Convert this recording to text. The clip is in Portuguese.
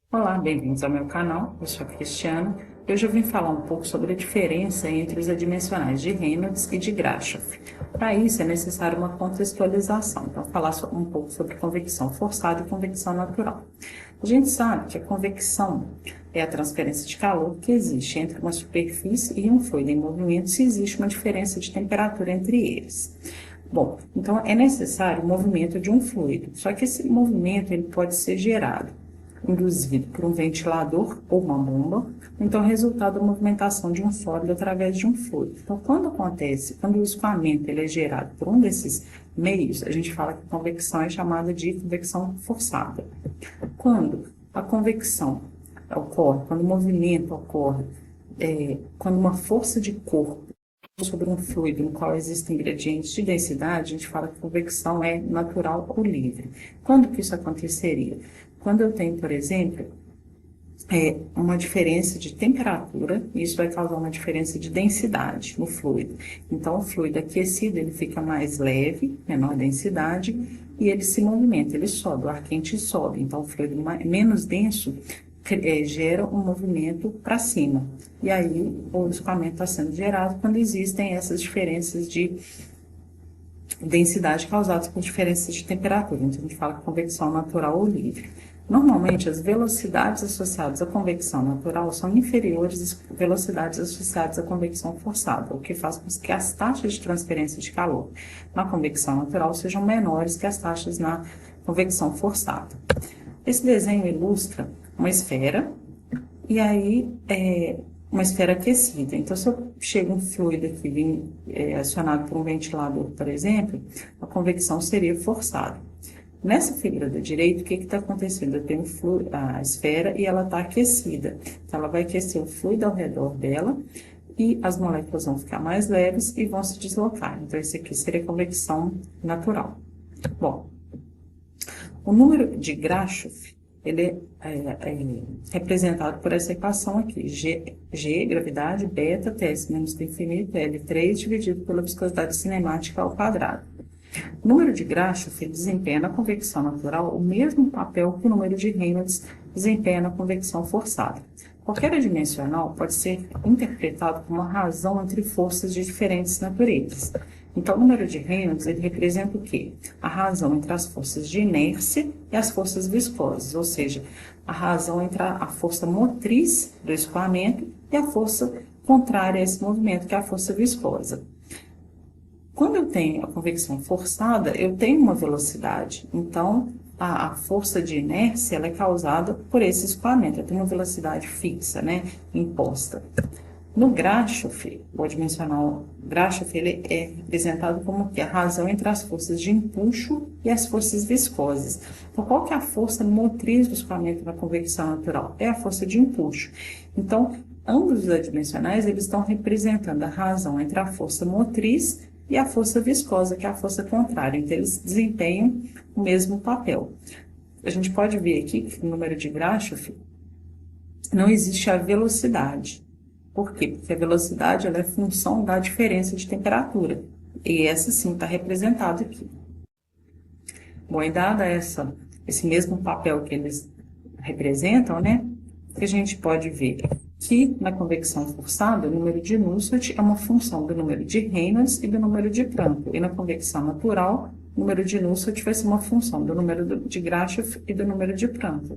Olá, bem-vindos ao meu canal. Eu sou a Cristiana e hoje eu vim falar um pouco sobre a diferença entre os adimensionais de Reynolds e de Grashof. Para isso é necessário uma contextualização, então falar um pouco sobre convecção forçada e convecção natural. A gente sabe que a convecção é a transferência de calor que existe entre uma superfície e um fluido em movimento se existe uma diferença de temperatura entre eles. Bom, então é necessário o movimento de um fluido, só que esse movimento ele pode ser gerado induzido por um ventilador ou uma bomba, então resultado da movimentação de um sólido através de um fluido. Então, quando o escoamento ele é gerado por um desses meios, a gente fala que a convecção é chamada de convecção forçada. Quando a convecção ocorre, quando o movimento ocorre, quando uma força de corpo sobre um fluido no qual existem gradientes de densidade, a gente fala que a convecção é natural ou livre. Quando que isso aconteceria? Quando eu tenho, por exemplo, uma diferença de temperatura, isso vai causar uma diferença de densidade no fluido. Então, o fluido aquecido, ele fica mais leve, menor densidade, e ele se movimenta, ele sobe, o ar quente sobe. Então, o fluido menos denso gera um movimento para cima. E aí, o escoamento está sendo gerado quando existem essas diferenças de densidade causadas por diferenças de temperatura. Então, a gente fala que convecção natural ou livre. Normalmente, as velocidades associadas à convecção natural são inferiores às velocidades associadas à convecção forçada, o que faz com que as taxas de transferência de calor na convecção natural sejam menores que as taxas na convecção forçada. Esse desenho ilustra uma esfera, e aí uma esfera aquecida. Então, se eu chego um fluido aqui acionado por um ventilador, por exemplo, a convecção seria forçada. Nessa figura da direita, o que está acontecendo? Eu tenho a esfera e ela está aquecida. Então, ela vai aquecer o fluido ao redor dela e as moléculas vão ficar mais leves e vão se deslocar. Então, esse aqui seria a convecção natural. Bom, o número de Grashof, ele é representado por essa equação aqui, G, gravidade, beta, Ts menos T infinito, L3, dividido pela viscosidade cinemática ao quadrado. O número de Grashof desempenha na convecção natural o mesmo papel que o número de Reynolds desempenha na convecção forçada. Qualquer adimensional pode ser interpretado como uma razão entre forças de diferentes naturezas. Então, o número de Reynolds ele representa o quê? A razão entre as forças de inércia e as forças viscosas, ou seja, a razão entre a força motriz do escoamento e a força contrária a esse movimento, que é a força viscosa. Quando eu tenho a convecção forçada, eu tenho uma velocidade. Então, a força de inércia ela é causada por esse escoamento. Eu tenho uma velocidade fixa, né, imposta. No Grashof, o adimensional Grashof, ele é representado como que a razão entre as forças de empuxo e as forças viscosas. Então, qual que é a força motriz do escoamento na convecção natural? É a força de empuxo. Então, ambos os adimensionais, eles estão representando a razão entre a força motriz e a força viscosa, que é a força contrária. Então, eles desempenham o mesmo papel. A gente pode ver aqui que no número de Grashof não existe a velocidade. Por quê? Porque a velocidade ela é função da diferença de temperatura. E essa sim está representada aqui. Bom, e dada esse mesmo papel que eles representam, né? A gente pode ver que na convecção forçada, o número de Nusselt é uma função do número de Reynolds e do número de Prandtl. E na convecção natural, o número de Nusselt vai ser uma função do número de Grashof e do número de Prandtl.